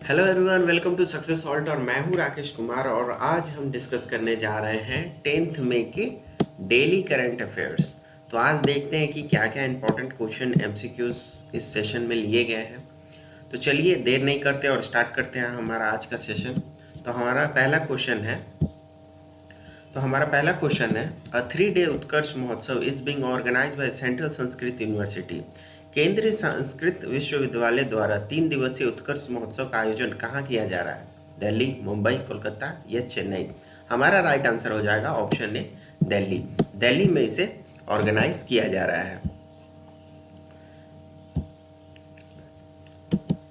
Hello everyone, welcome to success salt और मैं हूं राकेश कुमार। और आज हम डिस्कस करने जा रहे हैं 10th मई के डेली करंट अफेयर्स। तो आज देखते हैं कि क्या क्या इंपॉर्टेंट क्वेश्चन एमसीक्यूज इस सेशन में लिए गए हैं। तो चलिए देर नहीं करते और स्टार्ट करते हैं हमारा आज का सेशन। तो हमारा पहला क्वेश्चन है अ 3 day Utkarsh Mahotsav is being organised by central Sanskrit university. केंद्रीय संस्कृत विश्वविद्यालय द्वारा 3 दिवसीय उत्कर्ष महोत्सव का आयोजन कहाँ किया जा रहा है? दिल्ली, मुंबई, कोलकाता या चेन्नई? हमारा राइट आंसर हो जाएगा ऑप्शन ए, दिल्ली। दिल्ली में इसे ऑर्गेनाइज किया जा रहा है।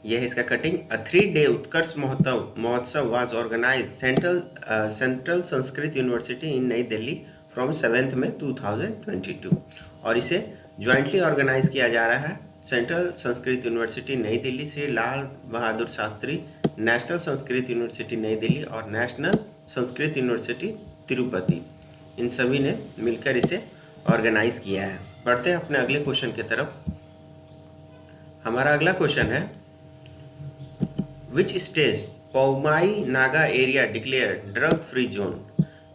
यह इसका cutting. A 3 day Utkarsh Mahotsav was organise central Sanskrit university in Nai Delhi from 7 मई 2022। और इसे ज्वाइंटली ऑर्गेनाइज किया जा रहा है सेंट्रल संस्कृत यूनिवर्सिटी नई दिल्ली, श्री लाल बहादुर शास्त्री नेशनल संस्कृत यूनिवर्सिटी नई दिल्ली और नेशनल संस्कृत यूनिवर्सिटी तिरुपति, इन सभी ने मिलकर इसे ऑर्गेनाइज किया है। बढ़ते हैं अपने अगले क्वेश्चन की तरफ। हमारा अगला क्वेश्चन है which state Poumai Naga area declare drug free zone?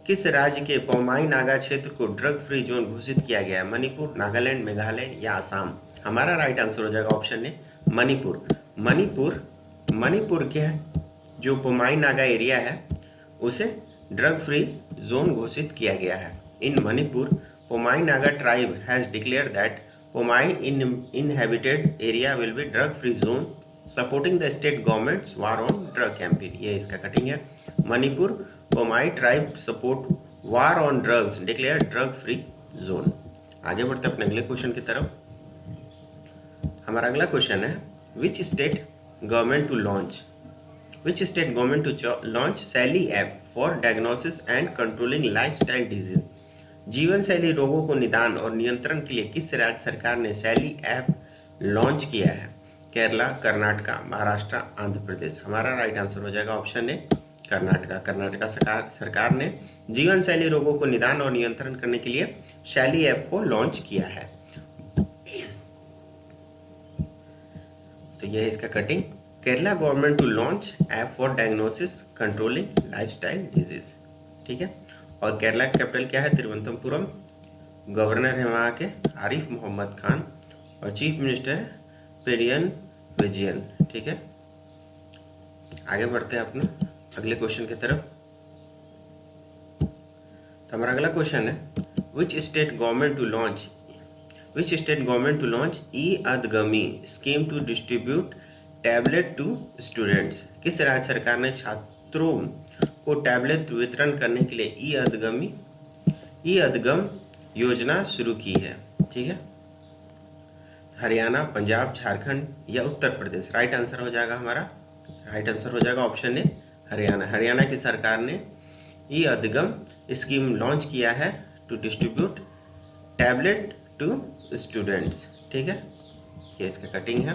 किस राज्य के पौमाई नागा क्षेत्र को ड्रग फ्री जोन घोषित किया गया है? मणिपुर, नागालैंड, मेघालय या असम? हमारा राइट आंसर हो जाएगा ऑप्शन ए, मणिपुर। मणिपुर के जो पौमाई नागा एरिया है उसे ड्रग फ्री जोन घोषित किया गया है। In Manipur, Poumai Naga tribe has declare that Poumai inhabited area will be drug free zone supporting the state governments war on drug campaign. ये इसका कटिंग है। Manipur Poumai tribe support war on drugs declare drug free zone. आगे बढ़ते अपने अगले क्वेश्चन की तरफ। हमारा अगला क्वेश्चन है which state government to launch Shaili app for diagnosis and controlling lifestyle disease? जीवन शैली रोगों को निदान और नियंत्रण के लिए किस राज्य सरकार ने सैली ऐप लॉन्च किया है? केरला, कर्नाटका, महाराष्ट्र, आंध्र प्रदेश? हमारा राइट आंसर हो जाएगा ऑप्शन ए, कर्नाटका सरकार ने जीवन शैली रोगों को निदान और नियंत्रण करने के लिए शैली ऐप को लॉन्च किया है। तो यह इसका cutting. Kerala government to launch app for diagnosis controlling lifestyle disease. ठीक है। और केरला की कैपिटल क्या है? तिरुवनंतपुरम। गवर्नर है वहाँ के आरिफ मोहम्मद खान और चीफ मिनिस्टर पेरियन विजयन। ठीक है। आगे बढ़ते हैं अपने अगले क्वेश्चन की तरफ। तो हमारा अगला क्वेश्चन है which state government to launch E Adhigam scheme to distribute tablet to students? किस राज्य सरकार ने छात्रों को टैबलेट वितरण करने के लिए ई अदगम योजना शुरू की है? ठीक है। हरियाणा, पंजाब, झारखंड या उत्तर प्रदेश? राइट आंसर हो जाएगा ऑप्शन ए, हरियाणा। हरियाणा की सरकार ने ई अदगम स्कीम लॉन्च किया है to distribute tablet to students. ठीक है। ये इसका कटिंग है।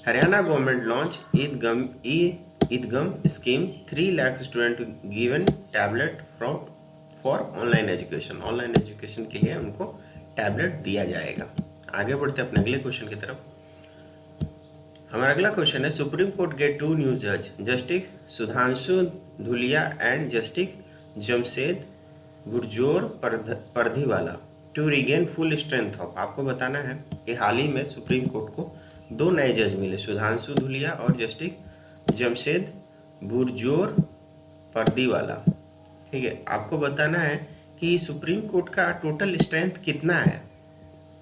Haryana government launch Eadhigam scheme 3 lakh student given tablet for online education. Online education के लिए उनको टैबलेट दिया जाएगा। आगे बढ़ते अपने अगले क्वेश्चन की तरफ। हमारा अगला क्वेश्चन है सुप्रीम कोर्ट गेट 2 न्यू जज, justice Sudhanshu Dhulia and justice Jamshed Burjor Pardiwala to regain full strength of. आपको बताना है कि हाल ही में सुप्रीम कोर्ट को 2 नए जज मिले, सुधांशु धुलिया और जस्टिस जमशेद गुरजोर परधीवाला। ठीक है। आपको बताना है कि सुप्रीम कोर्ट का टोटल स्ट्रेंथ कितना है,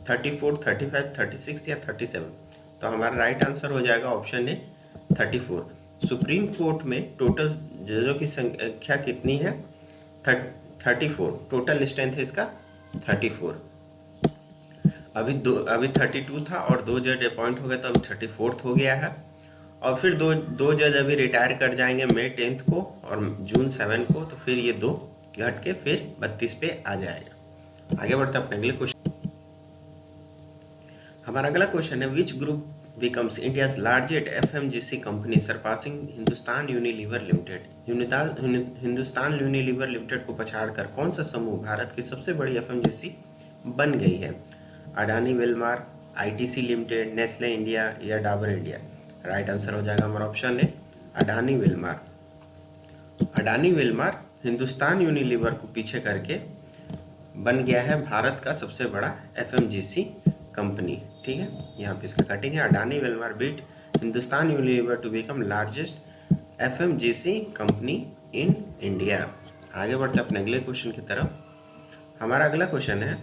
34, 35, 36 या 37? तो हमारा राइट आंसर हो जाएगा ऑप्शन ए, 34। सुप्रीम कोर्ट में टोटल जजों की संख्या कितनी है? 34। टोटल स्ट्रेंथ है इसका 34। अभी 32 था और 2 जज अपॉइंट हो गए तो अभी 34 हो गया है। और फिर दो जज अभी रिटायर कर जाएंगे मई 10 को और जून 7 को, तो फिर ये 2 घट के फिर 32 पे आ जाएगा। आगे बढ़ते अपने अगले क्वेश्चन। हमारा अगला क्वेश्चन है which group becomes India's largest FMCG company surpassing Hindustan Unilever limited? Hindustan Unilever limited को पछाड़कर कौन सा समूह भारत की सबसे बड़ी एफएमजीसी बन गई है? Adani Wilmar, ITC limited, Nestle India या डाबर इंडिया? राइट आंसर हो जाएगा हमारा ऑप्शन है Adani Wilmar. Adani Wilmar Hindustan Unilever को पीछे करके बन गया है भारत का सबसे बड़ा एफएमजीसी कंपनी। ठीक है, यहाँ पे इसका कटिंग है। Adani Wilmar beat Hindustan Unilever to become largest FMCG company in India. आगे बढ़ते अपने अगले क्वेश्चन की तरफ। हमारा अगला क्वेश्चन है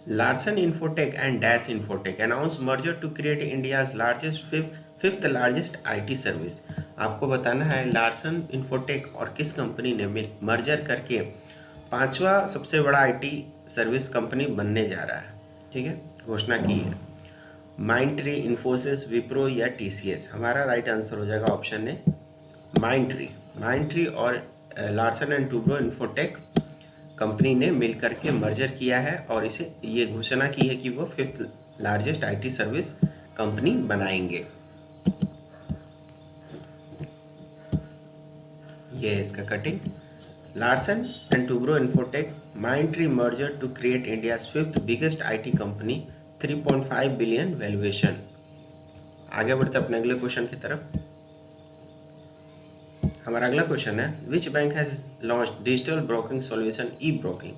Larsen Infotech and dash Infotech announce merger to create India's largest fifth largest IT service. आपको बताना है लार्सन इन्फोटेक और किस कंपनी ने मर्जर करके पांचवा सबसे बड़ा आईटी सर्विस कंपनी बनने जा रहा है। ठीक है, घोषणा की है। माइंडट्री, इन्फोसिस, विप्रो या टीसीएस। हमारा राइट आंसर हो जाएगा ऑप्शन ए माइंडट्री। माइंडट्री और Larsen and Toubro infotech company ने मिलकर के मर्जर किया है और इसे ये घोषणा की है कि वो fifth largest IT service company बनाएंगे। ये है इसका cutting. Larsen and Toubro Infotech Mindtree merger to create India's fifth biggest IT company, 3.5 billion valuation. आगे बढ़ते अपने अगले क्वेश्चन की तरफ। हमारा अगला क्वेश्चन है which bank has launch digital broking solution E broking.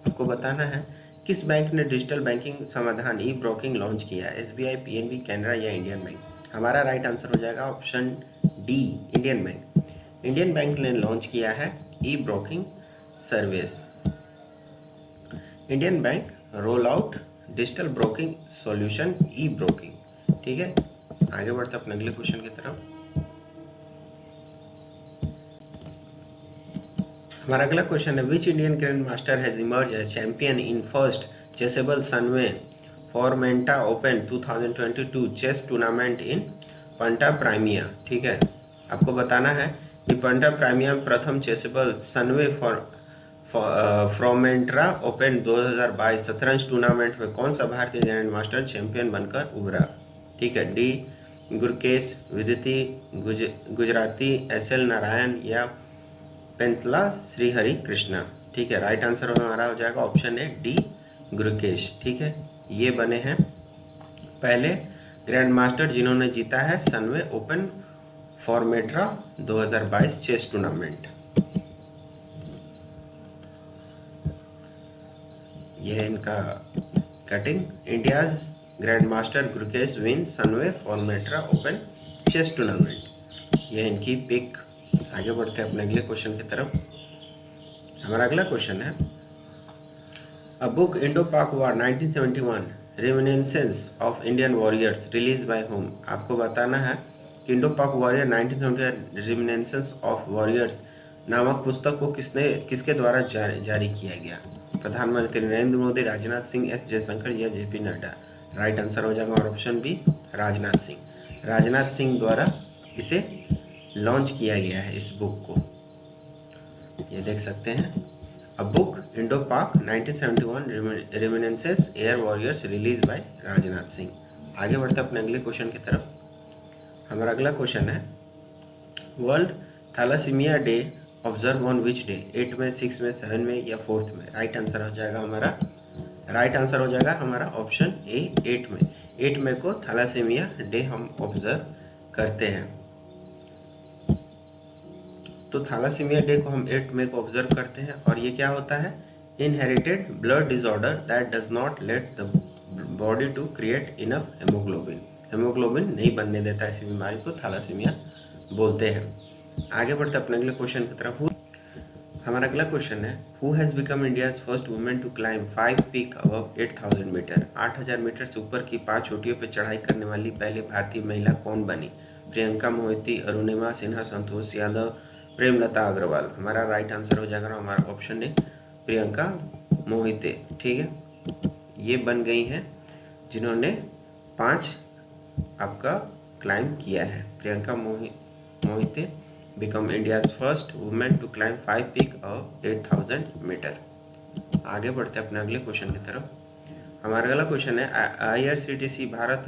आपको बताना है किस बैंक ने डिजिटल बैंकिंग समाधान ई ब्रोकिंग लॉन्च किया है, एसबीआई, पीएनबी, कैनरा या इंडियन बैंक। हमारा राइट आंसर हो जाएगा option D Indian bank. Indian bank ने लॉन्च किया है E broking service. Indian bank roll out digital broking solution E broking. ठीक है, आगे बढ़ते अपने अगले क्वेश्चन की तरफ। हमारा अगला क्वेश्चन है which Indian grand master has emerge as champion in first Chessable Sunway Formentera open 2022 chess tournament in Punta Prima. ठीक है, आपको बताना है कि पंटा प्राइमिया में प्रथम चेसेबल सनवे फ्रोमेंट्रा ओपन 2022 शतरंज टूर्नामेंट में कौन सा भारतीय ग्रैंड मास्टर चैंपियन बनकर उभरा। ठीक है, डी गुरकेश, विदिति गुजराती, एसएल नारायण या पेंतला श्रीहरि कृष्णा। ठीक है, राइट आंसर हमारा हो जाएगा ऑप्शन ए डी गुरकेश। ठीक है, ये बने हैं पहले ग्रैंड मास्टर जिन्होंने जीता है Sunway open Formentera 2022 chess tournament. ये है इनका cutting. India's grand master Gukesh win Sunway Formentera open chess tournament. ये है इनकी पिक। आगे बढ़ते हैं अपने अगले क्वेश्चन की तरफ। हमारा अगला क्वेश्चन है अ book Indo Pak war 1971 reminiscence of Indian warriors release by home. आपको बताना है कि इंडो पाक वॉरियर 1971 रिमिनिसेंस ऑफ वॉरियर्स नामक पुस्तक को किसके द्वारा जारी किया गया। प्रधानमंत्री नरेंद्र मोदी, राजनाथ सिंह, एस जयशंकर या जेपी नड्डा। राइट आंसर हो जाएगा ऑप्शन बी राजनाथ सिंह। राजनाथ सिंह द्वारा इसे लॉन्च किया गया है इस बुक को। ये देख सकते हैं अ book Indo Pak 1971 reminiscence air warriors release by Rajnath Singh. आगे बढ़ते अपने अगले क्वेश्चन की तरफ। हमारा अगला क्वेश्चन है world thalassaemia day observe on which day, 8 में, 6 में, 7 में या 4th में। राइट आंसर हो जाएगा हमारा ऑप्शन ए 8 में। 8 मई को थैलासीमिया डे हम ऑब्जर्व करते हैं। तो थैलासीमिया डे को हम 8 मई को ऑब्जर्व करते हैं और ये क्या होता है inherited blood disorder that does not let the body to create enough haemoglobin. Haemoglobin नहीं बनने देता इसी बीमारी को थैलासीमिया बोलते हैं। आगे बढ़ते अपने अगले क्वेश्चन की तरफ। हमारा अगला क्वेश्चन है who has become India's first women to climb 5 peak above 8000 metre. 8000 metre से ऊपर की 5 चोटियों पर चढ़ाई करने वाली पहली भारतीय महिला कौन बनी। प्रियंका मोहिती, अरुणिमा सिन्हा, संतोष यादव, प्रेमलता अग्रवाल। हमारा राइट आंसर हो जाएगा हमारा ऑप्शन है प्रियंका मोहिते। ठीक है, ये बन गई हैं जिन्होंने 5 आपका क्लाइम किया है। Priyanka Mohite become India's first women to climb 5 peak of 8000 metre. आगे बढ़ते अपने अगले क्वेश्चन की तरफ। हमारा अगला क्वेश्चन है IRCTC Bharat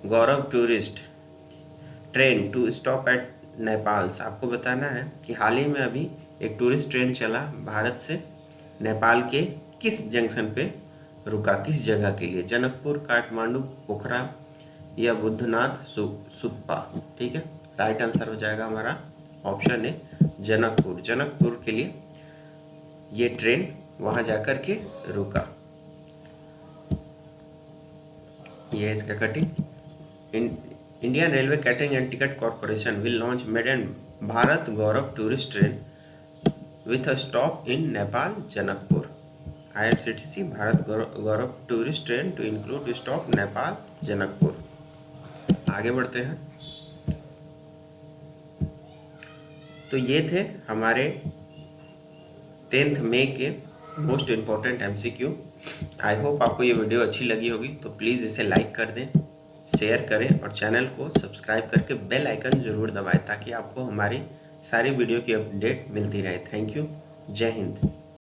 Gaurav tourist train to stop at Nepal. आपको बताना है कि हाल ही में अभी एक टूरिस्ट ट्रेन चला भारत से नेपाल के किस जंक्शन पे रुका, किस जगह के लिए, जनकपुर, काठमांडू, पोखरा या बुद्धनाथ सुप्पा। ठीक है, राइट आंसर हो जाएगा हमारा ऑप्शन है जनकपुर। जनकपुर के लिए ये ट्रेन वहां जाकर के रुका। ये है इसका cutting. Indian railway catering and ticket corporation will launch maiden Bharat Gaurav tourist train with a stop in Nepal, Janakpur. IRCTC Bharat Gaurav tourist train to include stop Nepal Janakpur. आगे बढ़ते हैं। तो ये थे हमारे 10th मई के most important MCQ। I hope आपको ये वीडियो अच्छी लगी होगी, तो प्लीज़ इसे लाइक कर दें, शेयर करें और चैनल को सब्सक्राइब करके बेल आइकन ज़रूर दबाएं ताकि आपको हमारी सारी वीडियो की अपडेट मिलती रहे। Thank you. जय हिंद।